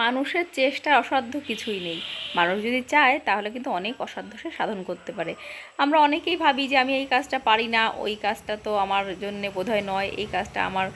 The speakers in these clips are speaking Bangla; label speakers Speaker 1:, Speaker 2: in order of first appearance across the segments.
Speaker 1: মানুষের চেষ্টার অসাধ্য কিছুই নেই। মানুষ যদি চায় তাহলে কিন্তু অনেক অসাধ্য সে সাধন করতে পারে। আমরা অনেকেই ভাবি যে আমি এই কাজটা পারি না, ওই কাজটা তো আমার জন্যে বোধহয় নয়, এই কাজটা আমার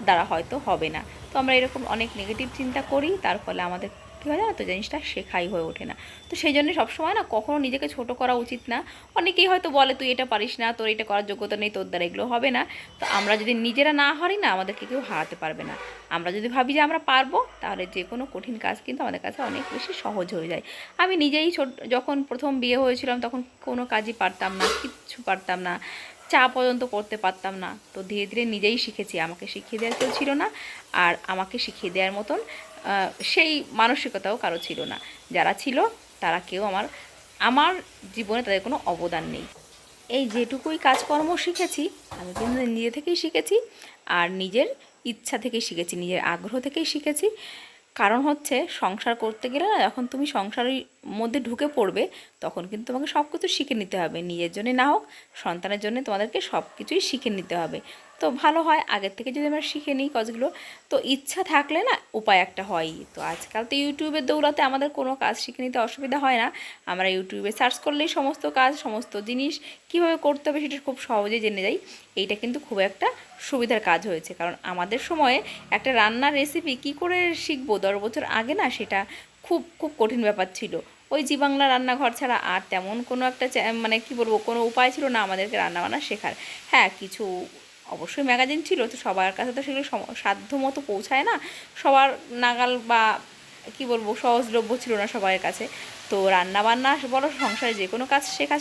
Speaker 1: দ্বারা হয়তো হবে না। তো আমরা এরকম অনেক নেগেটিভ চিন্তা করি, তার ফলে আমাদের কী হয় না, তো জিনিসটা শেখাই হয়ে ওঠে না। তো সেই জন্যে সবসময় না কখনো নিজেকে ছোট করা উচিত না। অনেকেই হয়তো বলে তুই এটা পারিস না, তোর এটা করার যোগ্যতা নেই, তোর দ্বারা এগুলো হবে না। তো আমরা যদি নিজেরা না হারি না, আমাদেরকে কেউ হারাতে পারবে না। আমরা যদি ভাবি যে আমরা পারবো, তাহলে যে কোনো কঠিন কাজ কিন্তু আমাদের কাছে অনেক বেশি সহজ হয়ে যায়। আমি নিজেই যখন প্রথম বিয়ে হয়েছিলাম তখন কোনো কাজই পারতাম না, কিচ্ছু পারতাম না, চা পর্যন্ত করতে পারতাম না। তো ধীরে ধীরে নিজেই শিখেছি, আমাকে শিখিয়ে দেওয়ার কেউ ছিল না, আর আমাকে শিখিয়ে দেওয়ার মতন সেই মানসিকতাও কারো ছিল না। যারা ছিল তারা কেউ আমার জীবনে তাদের কোনো অবদান নেই। এই যেটুকুই কাজকর্ম শিখেছি আমি কিন্তু নিজে থেকেই শিখেছি, আর নিজের ইচ্ছা থেকেই শিখেছি, নিজের আগ্রহ থেকেই শিখেছি। কারণ হচ্ছে সংসার করতে গেলে না, যখন তুমি সংসারের মধ্যে ঢুকে পড়বে তখন কিন্তু তোমাকে সব কিছু শিখে নিতে হবে, নিজের জন্য না হোক সন্তানের জন্য তোমাদেরকে সব কিছুই শিখে নিতে হবে। তো ভালো হয় আগের থেকে যদি আমরা শিখে নিই কাজগুলো। তো ইচ্ছা থাকলে না উপায় একটা হয়ই। তো আজকাল তো ইউটিউবের দৌলতে আমাদের কোনো কাজ শিখে নিতে অসুবিধা হয় না। আমরা ইউটিউবে সার্চ করলেই সমস্ত কাজ, সমস্ত জিনিস কীভাবে করতে হবে সেটা খুব সহজেই জেনে যাই। এইটা কিন্তু খুব একটা সুবিধার কাজ হয়েছে, কারণ আমাদের সময়ে একটা রান্নার রেসিপি কি করে শিখবো 10 বছর আগে না, সেটা খুব খুব কঠিন ব্যাপার ছিল। ওই জি বাংলা রান্নাঘর ছাড়া আর তেমন কোনো একটা মানে কি বলবো, কোনো উপায় ছিল না আমাদেরকে রান্নাবান্না শেখার। হ্যাঁ, কিছু অবশ্যই ম্যাগাজিন ছিল, তো সবার কাছে তো সেগুলো সাধ্য মতো পৌঁছায় না, সবার নাগাল বা কি বলবো সহজলভ্য ছিল না সবার কাছে। তো রান্নাবান্না বলো, সংসারে যে কোনো কাজ শেখা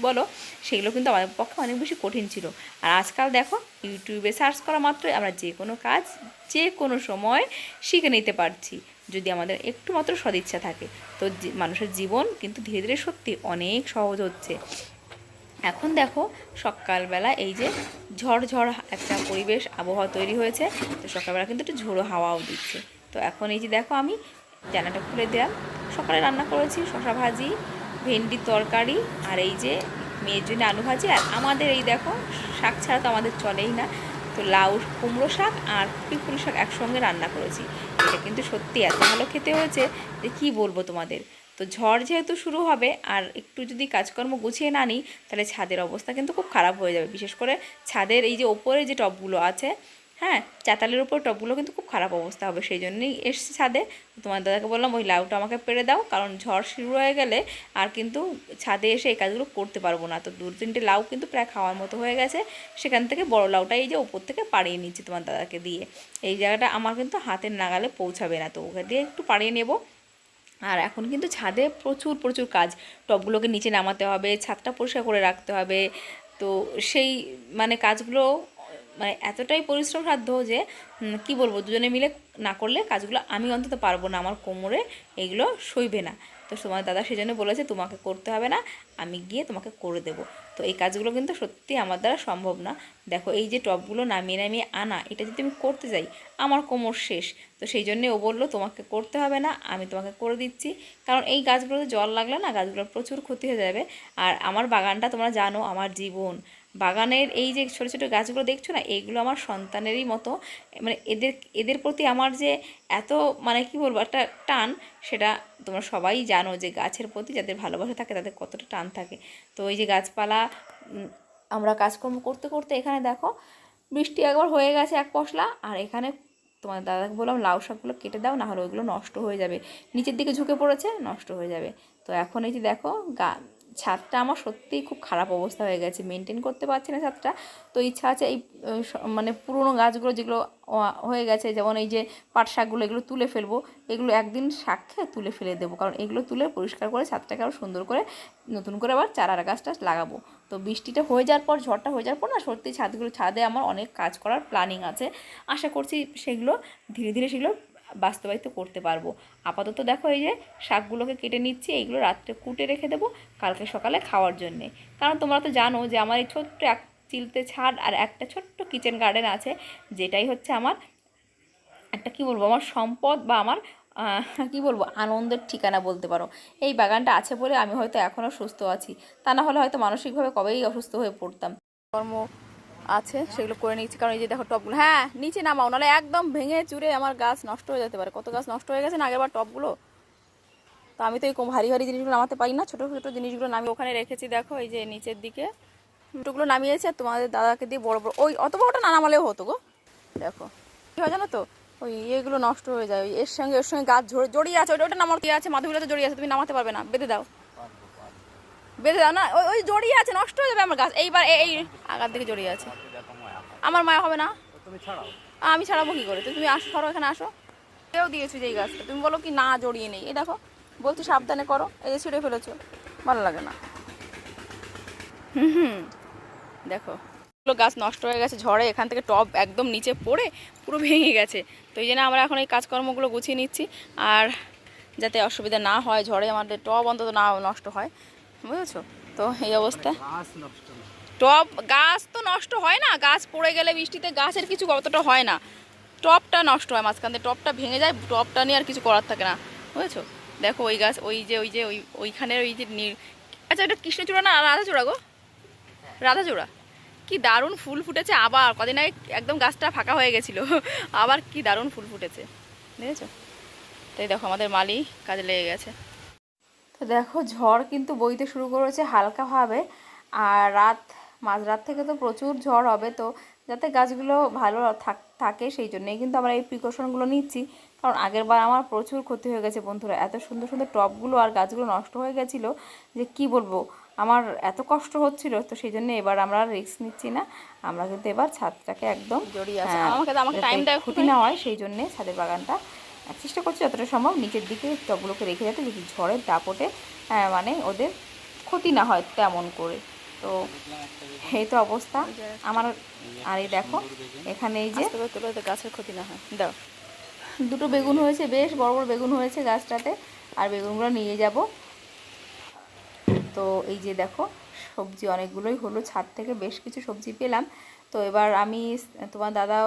Speaker 1: বলো, সেগুলো কিন্তু আমাদের পক্ষে অনেক বেশি কঠিন ছিল। আর আজকাল দেখো ইউটিউবে সার্চ করা মাত্রই আমরা যে কোনো কাজ যে কোনো সময় শিখে নিতে পারছি, যদি আমাদের একটু মাত্র সদিচ্ছা থাকে। তো মানুষের জীবন কিন্তু ধীরে ধীরে সত্যি অনেক সহজ হচ্ছে। এখন দেখো সকালবেলা এই যে ঝড় একটা পরিবেশ আবহাওয়া তৈরি হয়েছে, তো সকালবেলা কিন্তু একটু ঝোড়ো হাওয়াও দিচ্ছে। তো এখন এই যে দেখো আমি জানালাটা খুলে দিলাম। সকালে রান্না করেছি শশা ভাজি, ভেন্ডির তরকারি, আর এই যে মেয়ের জন্য আলু ভাজি, আর আমাদের এই দেখো শাক ছাড়া তো আমাদের চলেই না, তো লাউ কুমড়ো শাক আর পিপুলি শাক একসঙ্গে রান্না করেছি। এটা কিন্তু সত্যি এত ভালো খেতে হয়েছে যে কী বলবো তোমাদের। তো ঝড় যেহেতু শুরু হবে, আর একটু যদি কাজকর্ম গুছিয়ে না নিই, তাহলে ছাদের অবস্থা কিন্তু খুব খারাপ হয়ে যাবে। বিশেষ করে ছাদের এই যে ওপরে যে টবগুলো আছে, হ্যাঁ, চাতালের উপর টবগুলো কিন্তু খুব খারাপ অবস্থা হবে। সেই জন্যই এসছি ছাদে। তোমার দাদাকে বললাম ওই লাউটা আমাকে পেড়ে দাও, কারণ ঝড় শুরু হয়ে গেলে আর কিন্তু ছাদে এসে এই কাজগুলো করতে পারবো না। তো 2-3টে লাউ কিন্তু প্রায় খাওয়ার মতো হয়ে গেছে, সেখান থেকে বড় লাউটা এই যে ওপর থেকে পাড়িয়ে নিচ্ছি তোমার দাদাকে দিয়ে। এই জায়গাটা আমার কিন্তু হাতের নাগালে পৌঁছাবে না, তো ওকে দিয়ে একটু পাড়িয়ে নেব। আর এখন কিন্তু ছাদে প্রচুর প্রচুর কাজ, টবগুলোকে নিচে নামাতে হবে, ছাদটা পরিষ্কার করে রাখতে হবে। তো সেই মানে কাজগুলো মানে এতটাই পরিশ্রম সাধ্য যে কি বলবো, দুজনে মিলে না করলে কাজগুলো আমি অন্তত পারবো না, আমার কোমরে এগুলো সইবে না। তো তোমার দাদা সেজন্য বলেছে তোমাকে করতে হবে না, আমি গিয়ে তোমাকে করে দেবো। তো এই কাজগুলো কিন্তু সত্যি আমার দ্বারা সম্ভব না। দেখো এই যে টবগুলো নামিয়ে নামিয়ে আনা, এটা যদি আমি করতে যাই আমার কোমর শেষ। তো সেই জন্যে ও বললো তোমাকে করতে হবে না, আমি তোমাকে করে দিচ্ছি। কারণ এই গাছগুলোতে জল লাগলে না গাছগুলোর প্রচুর ক্ষতি হয়ে যাবে। আর আমার বাগানটা তোমরা জানো আমার জীবন। বাগানের এই যে ছোটো ছোটো গাছগুলো দেখছো না, এইগুলো আমার সন্তানেরই মতো। মানে এদের এদের প্রতি আমার যে এত মানে কি বলবো একটা টান, সেটা তোমরা সবাই জানো যে গাছের প্রতি যাদের ভালোবাসা থাকে তাদের কতটা টান থাকে। তো এই যে গাছপালা আমরা কাজকর্ম করতে করতে এখানে দেখো বৃষ্টি একবার হয়ে গেছে এক পশলা, আর এখানে তোমার দাদাকে বললাম লাউ শাকগুলো কেটে দাও, না হলে ওইগুলো নষ্ট হয়ে যাবে, নিচের দিকে ঝুঁকে পড়েছে, নষ্ট হয়ে যাবে। তো এখন এই যে দেখো ছাদটা আমার সত্যিই খুব খারাপ অবস্থা হয়ে গেছে, মেনটেন করতে পারছি না ছাদটা। তো ইচ্ছা আছে এই মানে পুরনো গাছগুলো যেগুলো হয়ে গেছে, যেমন এই যে পাট শাকগুলো, এগুলো তুলে ফেলবো। এগুলো একদিন শাক খেয়ে তুলে ফেলে দেবো, কারণ এগুলো তুলে পরিষ্কার করে ছাদটাকে আরও সুন্দর করে নতুন করে আবার চারা গাছটা লাগাবো। তো বৃষ্টিটা হয়ে যাওয়ার পর, ঝড়টা হয়ে যাওয়ার পর না, সত্যি ছাদে আমার অনেক কাজ করার প্ল্যানিং আছে। আশা করছি সেগুলো ধীরে ধীরে সেগুলো বাস্তবায়িত করতে পারবো। আপাতত দেখো এই যে শাকগুলোকে কেটে নিচ্ছি, এইগুলো রাত্রে কুটে রেখে দেবো কালকে সকালে খাওয়ার জন্যে। কারণ তোমরা তো জানো যে আমার এই ছোট্ট এক চিলতে ছাদ আর একটা ছোট্ট কিচেন গার্ডেন আছে, যেটাই হচ্ছে আমার একটা কি বলবো আমার সম্পদ, বা আমার কি বলবো আনন্দের ঠিকানা বলতে পারো। এই বাগানটা আছে বলে আমি হয়তো এখনও সুস্থ আছি, তা না হলে হয়তো মানসিকভাবে কবেই অসুস্থ হয়ে পড়তাম। কর্ম আছে সেগুলো করে নিচ্ছি, কারণ এই যে দেখো টবগুলো, হ্যাঁ নিচে নামাও, নাহলে একদম ভেঙে চুরে আমার গাছ নষ্ট হয়ে যেতে পারে। কত গাছ নষ্ট হয়ে গেছে না আগেরবার টবগুলো। তো আমি তো এই ভারী ভারী জিনিসগুলো নামাতে পারি না, ছোটো ছোটো জিনিসগুলো নামিয়ে ওখানে রেখেছি। দেখো এই যে নিচের দিকে ছোটোগুলো নামিয়েছে, আর তোমাদের দাদাকে দিয়ে বড় বড়, ওই অত বড়টা না নামালেও হতো গো। দেখো কী হয় জানো তো, ওই ইয়েগুলো নষ্ট হয়ে যায়, ওই এর সঙ্গে গাছ জড়িয়ে আছে, ওইটা নামার কি আছে, মাধুগুলোতে জড়িয়ে আছে, তুমি নামাতে পারবে না, বেঁধে দাও, বেঁধে দাও না, ওই ওই জড়িয়ে আছে, নষ্ট হয়ে যাবে আমার গাছ। এইবার এই আগার দিকে জড়িয়ে আছে, আমার মায়া হবে না, আমি ছাড়াবো কী করে, তুমি আসো, সরো এখানে আসো। কেউ দিয়েছি যে এই গাছটা, তুমি বলো কি না জড়িয়ে নেই, এই দেখো বলছি সাবধানে করো, এই যে ছিঁড়ে ফেলেছো, ভালো লাগে না। দেখো গাছ নষ্ট হয়ে গেছে ঝড়ে, এখান থেকে টব একদম নিচে পড়ে পুরো ভেঙে গেছে। তো এই জন্য আমরা এখন এই কাজকর্মগুলো গুছিয়ে নিচ্ছি, আর যাতে অসুবিধা না হয়, ঝড়ে আমাদের টব অন্তত না নষ্ট হয়, বুঝেছো। তো এই অবস্থা, টব গাছ তো নষ্ট হয় না, গাছ পড়ে গেলে বৃষ্টিতে গাছের কিছু অতটা হয় না, টবটা নষ্ট হয়, মাঝখান থেকে টবটা ভেঙে যায়, টবটা নিয়ে আর কিছু করার থাকে না, বুঝেছো। দেখো ওই গাছ, ওইখানের ওই যে আচ্ছা এটা কৃষ্ণচূড়া না রাধাচূড়া গো, রাধাচূড়া, কি দারুণ ফুল ফুটেছে, আবার কদিন আগে একদম গাছটা ফাঁকা হয়ে গেছিলো, আবার কি দারুণ ফুল ফুটেছে, দেখেছো। তাই দেখো আমাদের মালি কাজে লেগে গেছে। তো দেখো ঝড় কিন্তু বইতে শুরু করেছে হালকাভাবে, আর মাঝরাত থেকে তো প্রচুর ঝড় হবে, তো যাতে গাছগুলো ভালো থাকে সেই জন্যই কিন্তু আমরা এই প্রিকশনগুলো নিচ্ছি। কারণ আগেরবার আমার প্রচুর ক্ষতি হয়ে গেছে বন্ধুরা, এত সুন্দর সুন্দর টবগুলো আর গাছগুলো নষ্ট হয়ে গেছিলো যে কি বলবো, আমার এত কষ্ট হচ্ছিল। তো সেই জন্য এবার আমরা রিস্ক নিচ্ছি না, আমরা কিন্তু এবার ছাদটাকে একদম জড়িয়ে আছে, আমাকে টাইমটা ক্ষতি না হয় সেই জন্যে ছাদের বাগানটা চেষ্টা করছি যতটা সম্ভব নিচের দিকে টবগুলোকে রেখে যেতে, যদি ঝড়ের দাপটে মানে ওদের ক্ষতি না হয় তেমন করে। তো এই তো অবস্থা আমার। আর এই দেখো এখানে এই যে গাছের ক্ষতি না হয়, দাও দুটো বেগুন হয়েছে, বেশ বড় বড় বেগুন হয়েছে গাছটাতে, আর বেগুনগুলো নিয়ে যাব। তো এই যে দেখো সবজি অনেকগুলোই হলো, ছাদ থেকে বেশ কিছু সবজি পেলাম। তো এবার আমি তোমার দাদা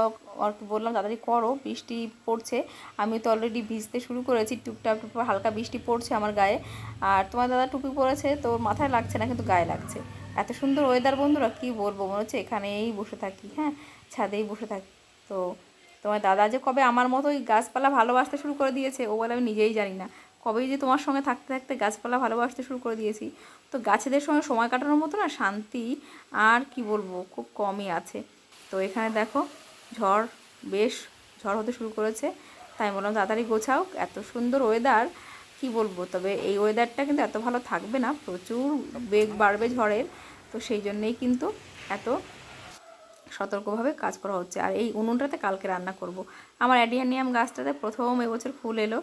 Speaker 1: আর বললাম তাড়াতাড়ি করো, বৃষ্টি পড়ছে, আমি তো অলরেডি ভিজতে শুরু করেছি, টুকটাক হালকা বৃষ্টি পড়ছে আমার গায়ে। আর তোমার দাদা টুপি পরেছে, তো মাথায় লাগছে না কিন্তু গায়ে লাগছে। এত সুন্দর ওয়েদার বন্ধুরা, কি বলবো, মনে হচ্ছে এখানেই বসে থাকি, হ্যাঁ ছাদেই বসে থাকি। তো তোমার দাদা যে কবে আমার মতোই গাছপালা ভালোবাসতে শুরু করে দিয়েছে, ও বলে আমি নিজেই জানি না, কবেই যে তোমার সঙ্গে থাকতে থাকতে গাছপালা ভালোবাসতে শুরু করে দিয়েছি। তো গাছেদের সঙ্গে সময় কাটানোর মতো না শান্তি আর কি বলবো খুব কমই আছে। তো এখানে দেখো বেশ ঝড় হতে শুরু করেছে, তাই বললাম তাড়াতাড়ি গোছাও, এত সুন্দর ওয়েদার কি বলবো। তবে এই ওয়েদারটা কিন্তু এত ভালো থাকবে না, প্রচুর বেগ বাড়বে ঝড়ের, তো সেই জন্যেই কিন্তু এত সতর্কভাবে কাজ করা হচ্ছে। আর এই উনুনটাতে কালকে রান্না করব। আমার অ্যাডিয়ানিয়াম গাছটাতে প্রথম এবছর ফুল এলো।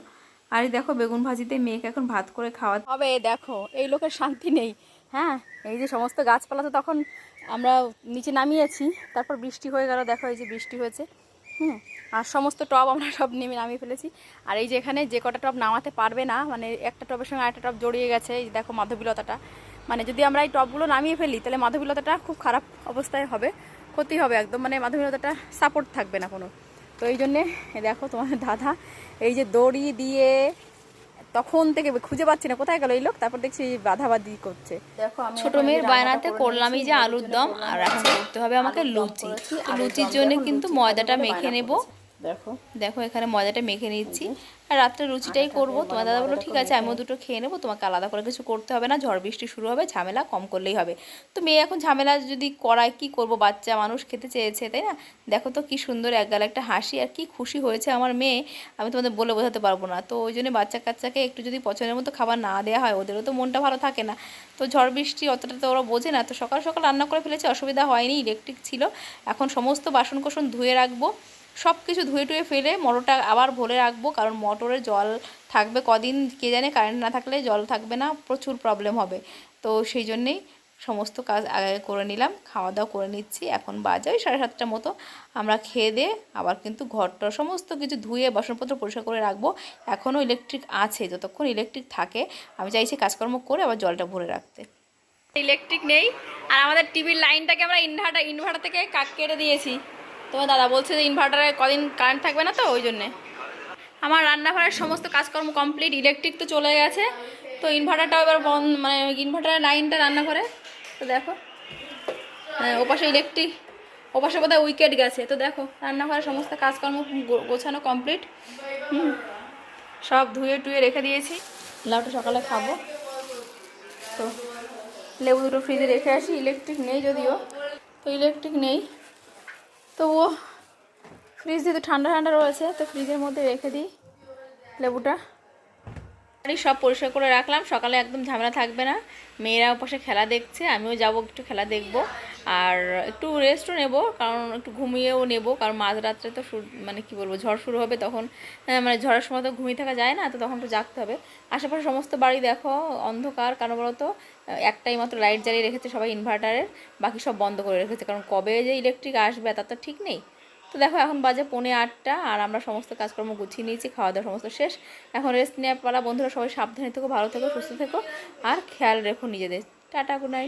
Speaker 1: আর এই দেখো বেগুন ভাজিতে মেয়েকে এখন ভাত করে খাওয়া হবে। দেখো এই লোকের শান্তি নেই, হ্যাঁ এই যে সমস্ত গাছপালা তো তখন আমরা নিচে নামিয়েছি, তারপর বৃষ্টি হয়ে গেল, দেখো এই যে বৃষ্টি হয়েছে, আর সমস্ত টব আমরা সব নামিয়ে ফেলেছি। আর এই যে এখানে যে কটা টব নামাতে পারবে না, মানে একটা টবের সঙ্গে আরেকটা টব জড়িয়ে গেছে, এই দেখো মাধবীলতাটা, মানে যদি আমরা এই টবগুলো নামিয়ে ফেলি তাহলে মাধবীলতাটা খুব খারাপ অবস্থায় হবে, ক্ষতি হবে একদম, মানে মাধবীলতাটা সাপোর্ট থাকবে না কোনো। তো এই জন্যে দেখো তোমাদের দাদা এই যে দড়ি দিয়ে তখন থেকে খুঁজে পাচ্ছি না কোথায় গেল এই লোক, তারপর দেখছি বাধাবাধি করছে। দেখো আমি ছোট মেয়ের বায়নাতে করলামই যে আলুর দম, আর এখন করতে হবে আমাকে লুচি। লুচির জন্য কিন্তু ময়দাটা মেখে নেব। দেখো এখানে ময়দাটা মেখে নিচ্ছি, আর রাত্রে লুচিটাই করবো। তোমার দাদা বললো ঠিক আছে আমিও দুটো খেয়ে নেবো, তোমাকে আলাদা করে কিছু করতে হবে না, ঝড় বৃষ্টি শুরু হবে, ঝামেলা কম করলেই হবে। তো মেয়ে এখন ঝামেলা যদি করায় কি করব, বাচ্চা মানুষ খেতে চেয়েছে তাই না। দেখো তো কি সুন্দর একগাল একটা হাসি, আর কি খুশি হয়েছে আমার মেয়ে, আমি তোমাদের বলে বোঝাতে পারবো না। তো ওই জন্য বাচ্চা কাচ্চাকে একটু যদি পছন্দের মতো খাবার না দেওয়া হয়, ওদেরও তো মনটা ভালো থাকে না। তো ঝড় বৃষ্টি অতটা তো ওরা বোঝে না, তো সকাল সকাল রান্না করে ফেলেছে, অসুবিধা হয়নি, ইলেকট্রিক ছিল। এখন সমস্ত বাসনকোসন ধুয়ে রাখবো, সব কিছু ধুয়ে টুয়ে ফেলে মোটরটা আবার ভরে রাখবো, কারণ মোটরে জল থাকবে কদিন কে জানে, কারেন্ট না থাকলে জল থাকবে না, প্রচুর প্রবলেম হবে। তো সেই জন্যেই সমস্ত কাজ আগে করে নিলাম, খাওয়া দাওয়া করে নিচ্ছি। এখন বাজে ওই 7:30টার মতো, আমরা খেয়ে দিয়ে আবার কিন্তু ঘরটা সমস্ত কিছু ধুয়ে বাসনপত্র পরিষ্কার করে রাখবো। এখনও ইলেকট্রিক আছে, যতক্ষণ ইলেকট্রিক থাকে আমি চাইছি কাজকর্ম করে আবার জলটা ভরে রাখতে। ইলেকট্রিক নেই, আর আমাদের টিভির লাইনটাকে আমরা ইনভার্টার থেকে কেটে দিয়েছি। তোমার দাদা বলছে যে ইনভার্টারে কদিন কারেন্ট থাকবে না, তো ওই জন্যে আমার রান্নাঘরের সমস্ত কাজকর্ম কমপ্লিট, ইলেকট্রিক তো চলে গেছে, তো ইনভার্টারটাও এবার বন্ধ, মানে ইনভার্টারের লাইনটা রান্না করে। তো দেখো ওপাশে ওপাশে বোধহয় উইকেট গেছে। তো দেখো রান্নাঘরের সমস্ত কাজকর্ম গোছানো কমপ্লিট। সব ধুয়ে টুয়ে রেখে দিয়েছি, লাউটা সকালে খাবো। তো লেবু দুটো ফ্রিজে রেখে আসি, ইলেকট্রিক নেই যদিও, তো ইলেকট্রিক নেই তবুও ফ্রিজ যেহেতু ঠান্ডা ঠান্ডা রয়েছে তো ফ্রিজের মধ্যে রেখে দিই লেবুটা। বাড়ি সব পরিষ্কার করে রাখলাম, সকালে একদম ঝামেলা থাকবে না। মেয়েরা ওপাশে খেলা দেখছে, আমিও যাবো একটু খেলা দেখবো, আর একটু রেস্টও নেব, কারণ একটু ঘুমিয়েও নেব, কারণ মাঝরাত্রে তো মানে কি বলবো ঝড় শুরু হবে তখন, মানে ঝড়ের সময় তো ঘুমিয়ে থাকা যায় না, তো তখন একটু জাগতে হবে। আশেপাশে সমস্ত বাড়ি দেখো অন্ধকার, কারণ বলতো একটাই মাত্র লাইট জ্বালিয়ে রেখেছে সবাই ইনভার্টারের, বাকি সব বন্ধ করে রেখেছে, কারণ কবে যে ইলেকট্রিক আসবে তার তো ঠিক নেই। তো দেখো এখন বাজে 7:45, আর আমরা সমস্ত কাজকর্ম গুছিয়ে নিয়েছি, খাওয়া দাওয়া সমস্ত শেষ, এখন রেস্ট নেওয়ার পালা। বন্ধুরা সবাই সাবধানে থেকো, ভালো থেকো, সুস্থ থেকো, আর খেয়াল রেখো নিজেদের। Tata, good night.